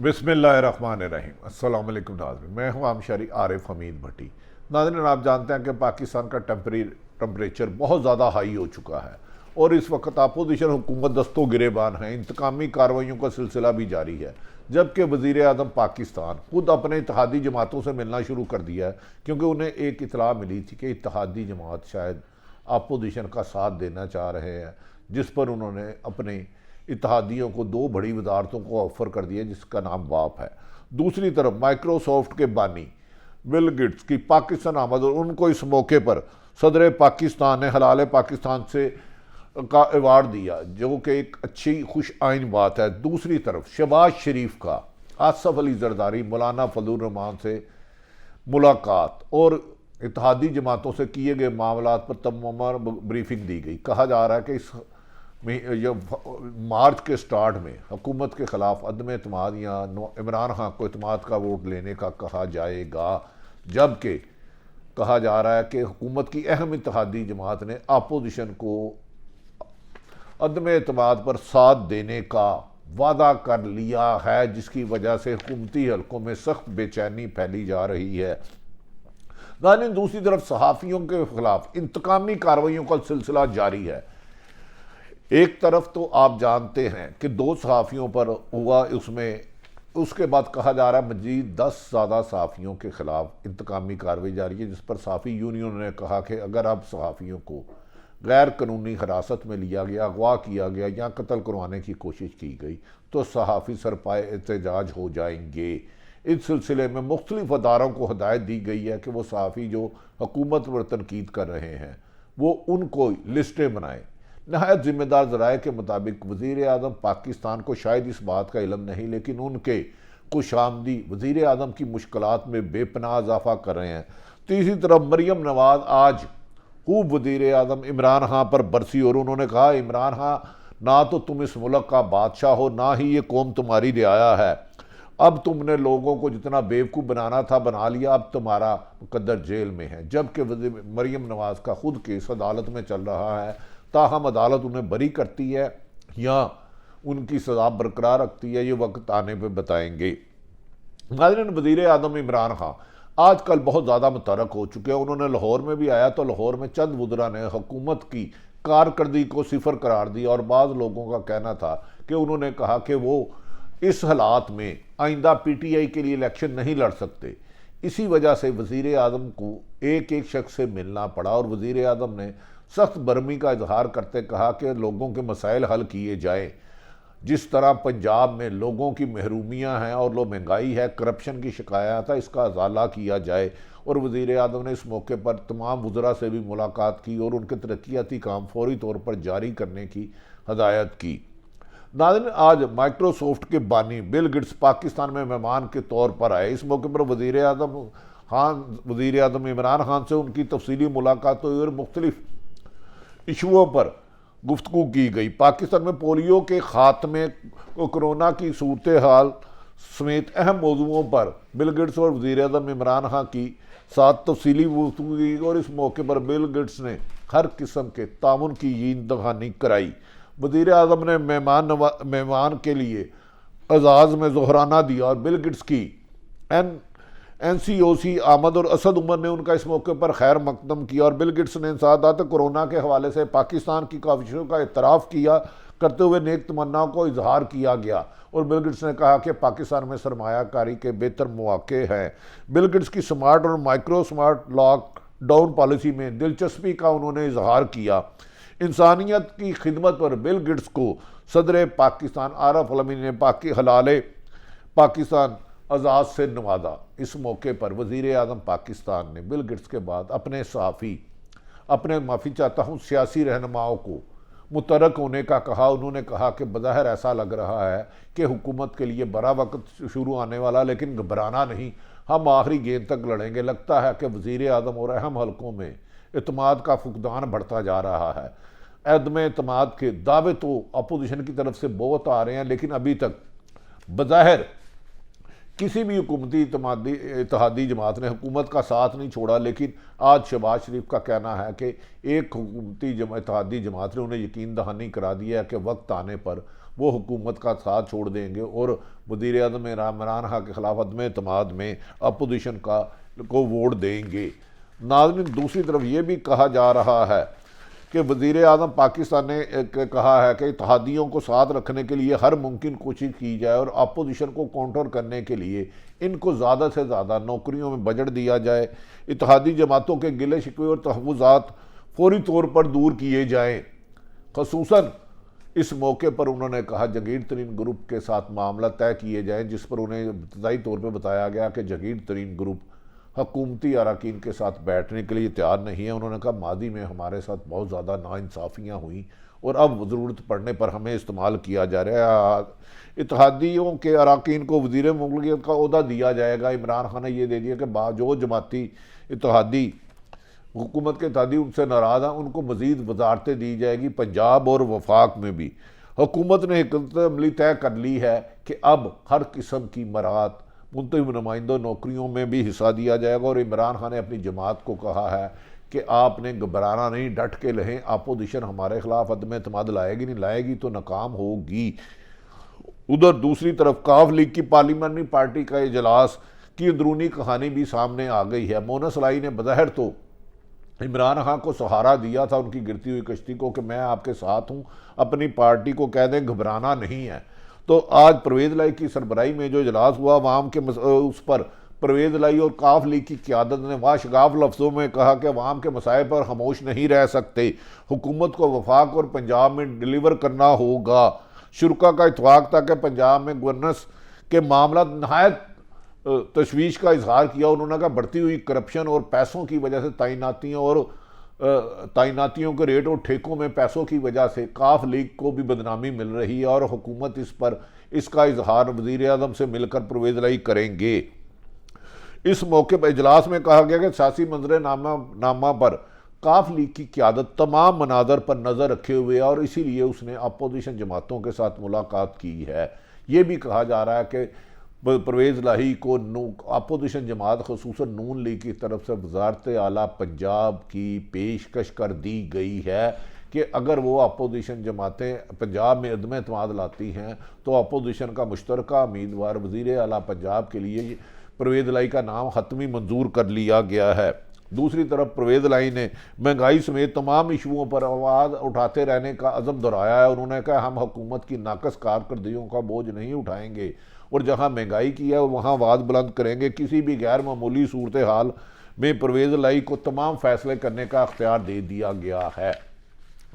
बिस्मिल्लाहिर्रहमानिर्रहीम। अस्सलाम वालेकुम नाज़रीन, मैं हूं आमशरी आरिफ हमीद भट्टी। नाज़रीन, आप जानते हैं कि पाकिस्तान का टेम्परेचर बहुत ज़्यादा हाई हो चुका है और इस वक्त अपोजिशन हुकूमत दस्तों गिरेबान है। इंतकामी कार्रवाइयों का सिलसिला भी जारी है, जबकि वज़ीर आज़म पाकिस्तान खुद अपने इत्तेहादी जमातों से मिलना शुरू कर दिया है, क्योंकि उन्हें एक इतला मिली थी कि इत्तेहादी जमात शायद अपोजिशन का साथ देना चाह रहे हैं, जिस पर उन्होंने अपने इत्तेहादियों को दो बड़ी वजारतों को ऑफर कर दिया, जिसका नाम वाप है। दूसरी तरफ माइक्रोसॉफ्ट के बानी बिल गेट्स की पाकिस्तान आमद, और उनको इस मौके पर सदर पाकिस्तान ने हलाल पाकिस्तान से का अवार्ड दिया, जो कि एक अच्छी खुश आइन बात है। दूसरी तरफ शहबाज शरीफ का आसफ अली जरदारी, मौलाना फजलुर रहमान से मुलाकात और इत्तेहादी जमातों से किए गए मामला पर तमाम ब्रीफिंग दी गई। कहा जा रहा है कि इस मार्च के स्टार्ट में हुकूमत के खिलाफ अदम एतमाद या इमरान खान को एतमाद का वोट लेने का कहा जाएगा, जबकि कहा जा रहा है कि हुकूमत की अहम इत्तेहादी जमात ने अपोजिशन को अदम एतमाद पर साथ देने का वादा कर लिया है, जिसकी वजह से हुकूमती हलकों में सख्त बेचैनी फैली जा रही है। लेकिन दूसरी तरफ सहाफ़ियों के खिलाफ इंतकामी कार्रवाइयों का सिलसिला जारी है। एक तरफ तो आप जानते हैं कि 2 सहाफ़ियों पर हुआ, उसके बाद कहा जा रहा है मजीद 10 ज़्यादा सहाफ़ियों के खिलाफ इंतकामी कार्रवाई जारी है, जिस पर सहाफ़ी यूनियन ने कहा कि अगर अब सहाफ़ियों को गैर कानूनी हिरासत में लिया गया, अगवा किया गया या कत्ल करवाने की कोशिश की गई तो सहाफ़ी सरपाए एहतजाज हो जाएंगे। इस सिलसिले में मुख्तलिफ अदारों को हदायत दी गई है कि वो सहाफ़ी जो हुकूमत पर तनकीद कर रहे हैं वो उनको लिस्टें बनाएं। नहायत जिम्मेदार ज़राए के मुताबिक वज़ीर आज़म पाकिस्तान को शायद इस बात का इल्म नहीं, लेकिन उनके खुशामदी वज़ीर आज़म की मुश्किलात में बेपनाह इजाफा कर रहे हैं। तीसरी तरफ मरियम नवाज़ आज खूब वज़ीर आज़म इमरान खान पर बरसी और उन्होंने कहा, इमरान खान, ना तो तुम इस मुल्क का बादशाह हो, ना ही ये कौम तुम्हारी रियाया है। अब तुमने लोगों को जितना बेवकूफ़ बनाना था बना लिया, अब तुम्हारा मुकद्दर जेल में है। जबकि मरियम नवाज़ का खुद केस अदालत में चल रहा है, ताहम अदालत उन्हें बरी करती है या उनकी सज़ा बरकरार रखती है, ये वक्त आने पर बताएंगे। नाज़रीन, वज़ीर आज़म इमरान खान आजकल बहुत ज़्यादा मुतरक हो चुके हैं। उन्होंने लाहौर में भी आया तो लाहौर में चंद वुज़रा ने हुकूमत की कारकर्दगी को सिफर करार दिया, और बाज़ लोगों का कहना था कि उन्होंने कहा कि वो इस हालात में आइंदा PTI के लिए इलेक्शन नहीं लड़ सकते। इसी वजह से वज़ीर आज़म को एक एक शख्स से मिलना पड़ा और वज़ीर आज़म ने सख्त बरमी का इजहार करते कहा कि लोगों के मसाइल हल किए जाएँ। जिस तरह पंजाब में लोगों की महरूमियाँ हैं और लो महंगाई है, करप्शन की शिकायत है, इसका अजाला किया जाए। और वज़ीर आज़म ने इस मौके पर तमाम वुज़रा से भी मुलाकात की और उनके तरक्याती काम फौरी तौर पर जारी करने की हदायत की। नाज़रीन, आज माइक्रोसॉफ्ट के बानी बिल गेट्स पाकिस्तान में मेहमान के तौर पर आए। इस मौके पर वज़ीर आज़म इमरान खान से उनकी तफसीली मुलाकात हुई और मुख्तलिफ इशुओं पर गुफ्तगू की गई। पाकिस्तान में पोलियो के खात्मे, कोरोना की सूरत हाल समेत अहम मौजूओं पर बिल गेट्स और वज़ीर आज़म इमरान खान की साथ तफसीली गुफ्तगू की, और इस मौके पर बिल गेट्स ने हर किस्म के ताउन की यकीन दहानी कराई। वज़ीर आज़म ने मेहमान के लिए एजाज़ में ज़ोहराना दिया और बिल गेट्स की NCOC आमद और असद उमर ने उनका इस मौके पर खैर मकदम किया, और बिल गेट्स ने इंसदाद कोरोना के हवाले से पाकिस्तान की काविशों का एतराफ़ किया करते हुए नेक तमन्नाओं को इजहार किया गया। और बिल गेट्स ने कहा कि पाकिस्तान में सरमायाकारी के बेहतर मौके हैं। बिल गेट्स की स्मार्ट और माइक्रो स्मार्ट लॉकडाउन पॉलिसी में दिलचस्पी का उन्होंने इजहार किया। इंसानियत की खिदमत पर बिल गेट्स को सदर पाकिस्तान आरिफ अलवी ने हलाल पाकिस्तान एजाज़ से नवाजा। इस मौके पर वज़ीर आज़म पाकिस्तान ने बिल गेट्स के बाद अपने माफ़ी चाहता हूँ सियासी रहनुमाओं को मुतरक होने का कहा। उन्होंने कहा कि बज़ाहिर ऐसा लग रहा है कि हुकूमत के लिए बड़ा वक्त शुरू आने वाला, लेकिन घबराना नहीं, हम आखिरी गेंद तक लड़ेंगे। लगता है कि वज़ीर आज़म और अहम हलकों में एतमाद का फुकदान बढ़ता जा रहा है। अदम एतमाद के दावे तो अपोजिशन की तरफ से बहुत आ रहे हैं, लेकिन अभी तक बज़ाहिर किसी भी हुकूमती इत्तेहादी जमात ने हुकूमत का साथ नहीं छोड़ा, लेकिन आज शहबाज शरीफ का कहना है कि एक हुकूमती इत्तेहादी जमात ने उन्हें यकीन दहानी करा दिया है कि वक्त आने पर वो हुकूमत का साथ छोड़ देंगे और वज़ीर आज़म इमरान खान के खिलाफ अदम एतमाद में अपोजिशन को वोट देंगे। नाज़रीन, दूसरी तरफ ये भी कहा जा रहा है कि वज़ीर आज़म पाकिस्तान ने कहा है कि इत्तेहादियों को साथ रखने के लिए हर मुमकिन कोशिश की जाए और अपोजिशन को काउंटर करने के लिए इनको ज़्यादा से ज़्यादा नौकरियों में बजट दिया जाए, इत्तेहादी जमातों के गिले शिकवे और तहफ़्फ़ुज़ात फौरी तौर पर दूर किए जाएँ। ख़ुसूसन इस मौके पर उन्होंने कहा जगीर तरीन ग्रुप के साथ मामला तय किए जाएँ, जिस पर उन्हें इब्तदाई तौर पर बताया गया कि जगीर तरीन ग्रुप हुकूमती अरकान के साथ बैठने के लिए तैयार नहीं है। उन्होंने कहा मादी में हमारे साथ बहुत ज़्यादा नाइंसाफ़ियाँ हुई और अब ज़रूरत पड़ने पर हमें इस्तेमाल किया जा रहा है। इत्तेहादियों के अरकान को वज़ीर मुमलिकत का ओहदा दिया जाएगा। इमरान खान ने यह दे दिया कि जो जमाती इत्तेहादी हुकूमत के इत्तेहादी उनसे नाराज़ हैं उनको मज़ीद वजारतें दी जाएगी, पंजाब और वफाक में भी। हुकूमत ने हिकमत अमली तय कर ली है कि अब हर किस्म की मरात मुंतखब नुमाइंदों नौकरियों में भी हिस्सा दिया जाएगा और इमरान खान ने अपनी जमात को कहा है कि आपने घबराना नहीं, डट के रहें, अपोजिशन हमारे खिलाफ अदम एतमाद लाएगी नहीं, लाएगी तो नाकाम होगी। उधर दूसरी तरफ काफ लीग की पार्लियामानी पार्टी का इजलास की अंदरूनी कहानी भी सामने आ गई है। मोना सलाई ने बज़ाहिर तो इमरान खान को सहारा दिया था उनकी गिरती हुई कश्ती को कि मैं आपके साथ हूँ, अपनी पार्टी को कह दें घबराना नहीं है। तो आज परवेज़ लाई की सरबराही में जो इजलास हुआ अवाम के उस पर परवेज़ लाई और काफ लीग की क़यादत ने वाशगाफ लफ्ज़ों में कहा कि अवाम के मसाइल पर खामोश नहीं रह सकते, हुकूमत को वफाक और पंजाब में डिलीवर करना होगा। शुरा का इतफाक़ था कि पंजाब में गवर्नेंस के मामला नहायत तशवीश का इजहार किया। उन्होंने कहा बढ़ती हुई करप्शन और पैसों की वजह से तैनातियों के रेट और ठेकों में पैसों की वजह से काफ लीग को भी बदनामी मिल रही है और हुकूमत इसका इजहार वज़ीर आज़म से मिलकर परवेज़ लाई करेंगे। इस मौके पर इजलास में कहा गया कि सियासी मंजरनामा पर काफ लीग की क़यादत तमाम मनाजर पर नज़र रखे हुए है और इसीलिए उसने अपोजिशन जमातों के साथ मुलाकात की है। ये भी कहा जा रहा है कि परवेज़ लाई को अपोजिशन जमात ख़ुसूसन नून लीग की तरफ से वज़ारत आला पंजाब की पेशकश कर दी गई है कि अगर वो अपोजिशन जमातें पंजाब में अदम एतमाद लाती हैं तो अपोजिशन का मुश्तरका उम्मीदवार वज़ीर आला पंजाब के लिए परवेज़ लाई का नाम हतमी मंजूर कर लिया गया है। दूसरी तरफ परवेज़ लाई ने महंगाई समेत तमाम इशुओं पर आवाज़ उठाते रहने का अज़म दोहराया है। उन्होंने कहा हम हुकूमत की नाकस कारकर्दगियों का बोझ नहीं उठाएंगे और जहां महंगाई की है वहां आवाज़ बुलंद करेंगे। किसी भी गैर मामूली सूरत हाल में परवेज़ लाई को तमाम फैसले करने का अख्तियार दे दिया गया है।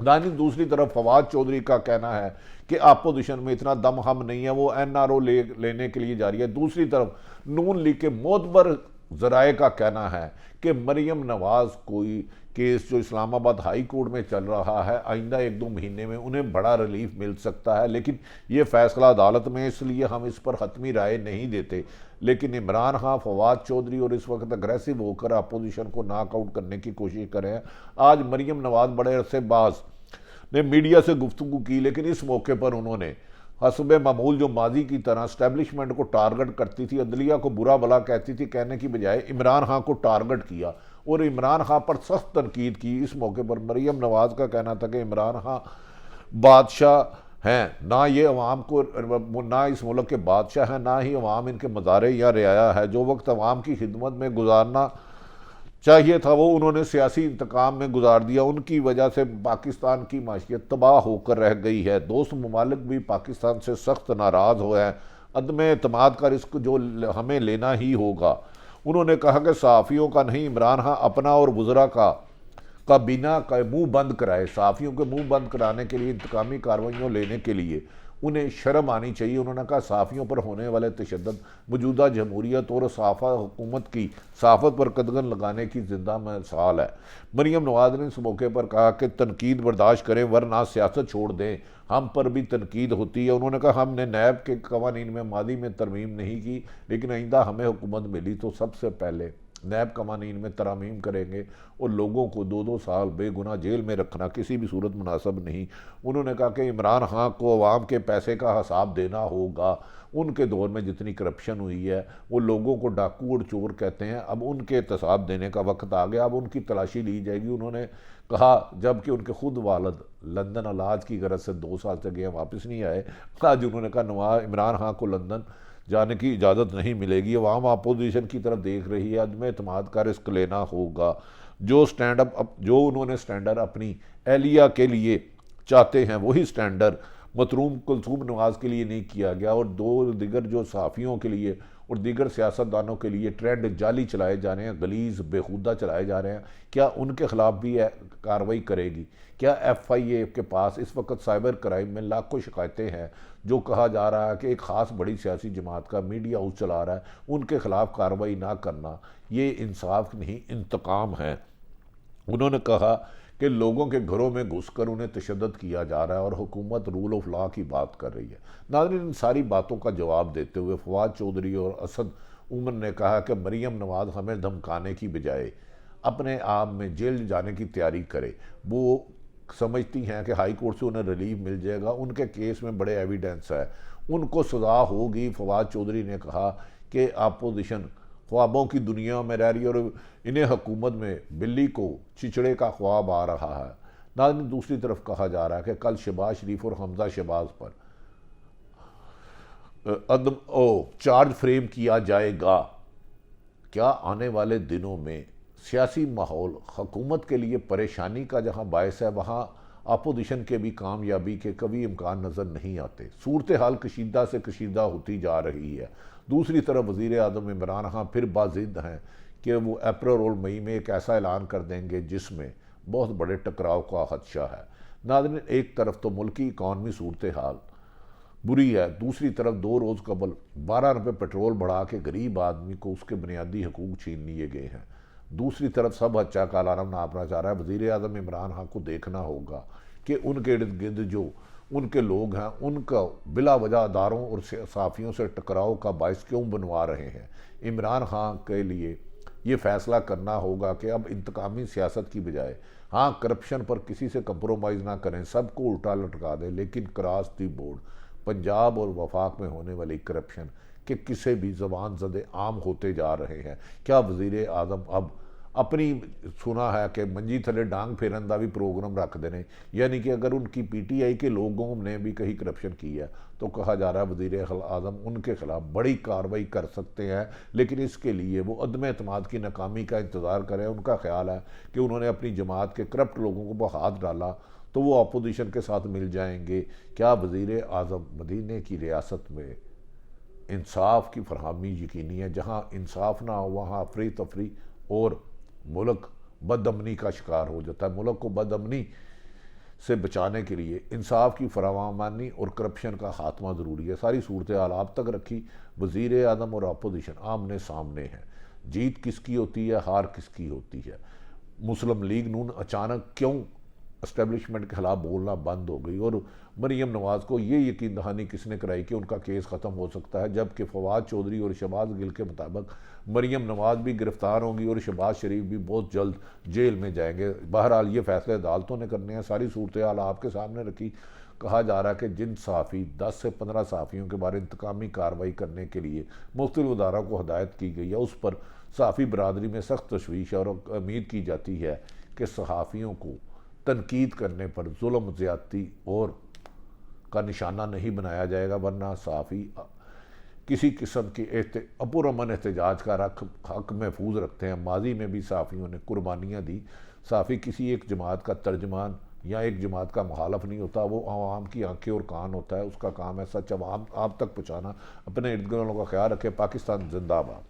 दूसरी तरफ फवाद चौधरी का कहना है कि अपोजिशन में इतना दम हम नहीं है, वो NRO लेने के लिए जा रही है। दूसरी तरफ नून लीग के मोतबर ज़राए का कहना है कि मरियम नवाज़ कोई केस जो इस्लामाबाद हाई कोर्ट में चल रहा है आइंदा 1-2 महीने में उन्हें बड़ा रिलीफ मिल सकता है, लेकिन ये फैसला अदालत में, इसलिए हम इस पर हतमी राय नहीं देते। लेकिन इमरान खान, फवाद चौधरी और इस वक्त अग्रेसिव होकर अपोजिशन को नॉकआउट करने की कोशिश कर रहे हैं। आज मरियम नवाज़ बड़े अरसे बाज ने मीडिया से गुफ्तगू की, लेकिन इस मौके पर उन्होंने हसब मामूल जो माजी की तरह इस्टेब्लिशमेंट को टारगेट करती थी, अदलिया को बुरा भला कहती थी, कहने की बजाय इमरान खान को टारगेट किया और इमरान खान पर सख्त तनकीद की। इस मौके पर मरियम नवाज़ का कहना था कि इमरान खान बादशाह हैं, ना ये अवाम को, ना इस मुल्क के बादशाह हैं, ना ही अवाम इनके मज़ारे या रियाया है। जो वक्त अवाम की खिदमत में गुजारना चाहिए था वो उन्होंने सियासी इंतकाम में गुजार दिया। उनकी वजह से पाकिस्तान की माशियत तबाह होकर रह गई है। दोस्त ममालिक भी पाकिस्तान से सख्त नाराज़ हुए हैं। अदम एतमाद का रिस्क जो हमें लेना ही होगा। उन्होंने कहा कि सहाफ़ियों का नहीं, इमरान खान अपना और वज़रा का बिना का मुँह बंद कराए। सहाफ़ियों के मुँह बंद कराने के लिए, इंतकामी कार्रवाइयों लेने के लिए उन्हें शर्म आनी चाहिए। उन्होंने कहा सहाफ़ियों पर होने वाले तशद्दुद मौजूदा जमहूरियत और साफा हुकूमत की सहाफ़त पर कदगन लगाने की जिंदा मिसाल है। मरियम नवाज़ ने इस मौके पर कहा कि तनकीद बर्दाश्त करें वरना सियासत छोड़ दें, हम पर भी तनकीद होती है। उन्होंने कहा हमने नैब के कवानीन में मादी में तरमीम नहीं की, लेकिन आइंदा हमें हुकूमत मिली तो सबसे पहले नैब कवानीन में तरमीम करेंगे और लोगों को 2-2 साल बेगुनाह जेल में रखना किसी भी सूरत मुनासब नहीं। उन्होंने कहा कि इमरान खान को अवाम के पैसे का हिसाब देना होगा। उनके दौर में जितनी करप्शन हुई है, वो लोगों को डाकू और चोर कहते हैं, अब उनके एहतसाब देने का वक्त आ गया, अब उनकी तलाशी ली जाएगी। उन्होंने कहा, जबकि उनके खुद वालद लंदन इलाज की गरज से 2 साल से गए, वापस नहीं आए। आज उन्होंने कहा नवाज इमरान खान को लंदन जाने की इजाज़त नहीं मिलेगी। अवाम अपोजिशन की तरफ देख रही है, अदम एतमाद का रिस्क लेना होगा। जो उन्होंने स्टैंडर्ड अपनी एहलिया के लिए चाहते हैं, वही स्टैंडर्ड मतरूम कुलसूम नवाज के लिए नहीं किया गया। और दो दिगर जो सहाफ़ियों के लिए और दीगर सियासतदानों के लिए ट्रेंड जाली चलाए जा रहे हैं, गलीज बेखुदा चलाए जा रहे हैं, क्या उनके खिलाफ भी कार्रवाई करेगी? क्या FIA के पास इस वक्त साइबर क्राइम में लाखों शिकायतें हैं? जो कहा जा रहा है कि एक ख़ास बड़ी सियासी जमात का मीडिया हाउस चला रहा है, उनके खिलाफ कार्रवाई ना करना ये इंसाफ नहीं, इंतकाम है। उन्होंने कहा कि लोगों के घरों में घुसकर उन्हें तशद्दुद किया जा रहा है और हुकूमत रूल ऑफ लॉ की बात कर रही है। नाज़रीन, इन सारी बातों का जवाब देते हुए फवाद चौधरी और असद उमर ने कहा कि मरीम नवाज हमें धमकाने की बजाय अपने आप में जेल जाने की तैयारी करे। वो समझती हैं कि हाई कोर्ट से उन्हें रिलीफ मिल जाएगा, उनके केस में बड़े एविडेंस है, उनको सज़ा होगी। फवाद चौधरी ने कहा कि अपोजिशन ख्वाबों की दुनिया में रह रही है और इन्हें हुकूमत में बिल्ली को चिचड़े का ख्वाब आ रहा है। नाज़रीन, दूसरी तरफ कहा जा रहा है कि कल शहबाज शरीफ और हमजा शहबाज पर चार्ज फ्रेम किया जाएगा। क्या आने वाले दिनों में सियासी माहौल हुकूमत के लिए परेशानी का जहां बायस है, वहां अपोजिशन के भी कामयाबी के कभी इम्कान नज़र नहीं आते। सूरत हाल कशीदा से कशीदा होती जा रही है। दूसरी तरफ वज़ीर आज़म इमरान खान फिर बाज़िद हैं कि वो अप्रैल और मई में एक ऐसा ऐलान कर देंगे जिसमें बहुत बड़े टकराव का खदशा है। नाज़रीन, एक तरफ तो मुल्क की इकॉनमी सूरत हाल बुरी है, दूसरी तरफ 2 रोज़ कबल 12 रुपये पेट्रोल बढ़ा के गरीब आदमी को उसके बुनियादी हकूक़ छीन लिए गए हैं। दूसरी तरफ सब अच्छा का अलार्म नापना चाह रहा है। वज़ीर आज़म इमरान खान को देखना होगा कि उनके इर्द गिर्द जो उनके लोग हैं, उनका बिला वजह अदारों और सहाफ़ियों से टकराव का बायस क्यों बनवा रहे हैं। इमरान खान के लिए ये फ़ैसला करना होगा कि अब इंतकामी सियासत की बजाय हाँ, करप्शन पर किसी से कंप्रोमाइज़ ना करें, सबको उल्टा लटका दें, लेकिन क्रॉस दी बोर्ड पंजाब और वफाक में होने वाली करप्शन के किसी भी ज़बान ज़दे आम होते जा रहे हैं। क्या वज़ीर आज़म अब अपनी सुना है कि मंजी थले डांग फेरन का भी प्रोग्राम रख देने, यानी कि अगर उनकी PTI के लोगों ने भी कहीं करप्शन की है तो कहा जा रहा है वज़ीर आज़म उनके खिलाफ बड़ी कार्रवाई कर सकते हैं, लेकिन इसके लिए वो अदम एतमाद की नाकामी का इंतज़ार करें। उनका ख्याल है कि उन्होंने अपनी जमात के करप्ट लोगों को हाथ डाला तो वो अपोजिशन के साथ मिल जाएंगे। क्या वज़ीर आज़म मदीने की रियासत में इंसाफ की फरहमी यकीनी है? जहाँ इंसाफ ना हो वहाँ अफरी तफरी और मुल्क बदअमनी का शिकार हो जाता है। मुल्क को बदअमनी से बचाने के लिए इंसाफ की फरावानी और करप्शन का खात्मा ज़रूरी है। सारी सूरत हाल आप तक रखी। वज़ीर आज़म और अपोजिशन आमने सामने हैं। जीत किसकी होती है, हार किसकी होती है? मुस्लिम लीग नून अचानक क्यों एस्टेब्लिशमेंट के खिलाफ बोलना बंद हो गई? और मरीम नवाज को ये यकीन दहानी किसने कराई कि उनका केस ख़त्म हो सकता है, जबकि फवाद चौधरी और शहबाज गिल के मुताबिक मरीम नवाज भी गिरफ्तार होंगी और शहबाज शरीफ भी बहुत जल्द जेल में जाएंगे। बहरहाल ये फैसले अदालतों ने करने हैं। सारी सूरत हाल आपके सामने रखी। कहा जा रहा है कि जिन सहाफ़ी 10 से 15 सहाफ़ियों के बारे इंतकामी कार्रवाई करने के लिए मुख्तलिफ अदारों को हदायत की गई है, उस पर सहाफ़ी बरादरी में सख्त तशवीश है और उम्मीद की जाती है कि सहाफ़ियों को तनकीद करने पर जुल्म ज़्यादती और का निशाना नहीं बनाया जाएगा, वरना सहाफ़ी किसी किस्म के पुरअमन एहतजाज का हक महफूज रखते हैं। माजी में भी सहाफ़ियों ने कुर्बानियाँ दी। सहाफ़ी किसी एक जमात का तर्जमान या एक जमात का मुखालफ नहीं होता, वो आवाम की आंखें और कान होता है। उसका काम है सच आवाम आप तक पहुँचाना। अपने इर्द गिर्द का ख्याल रखें। पाकिस्तान जिंदाबाद।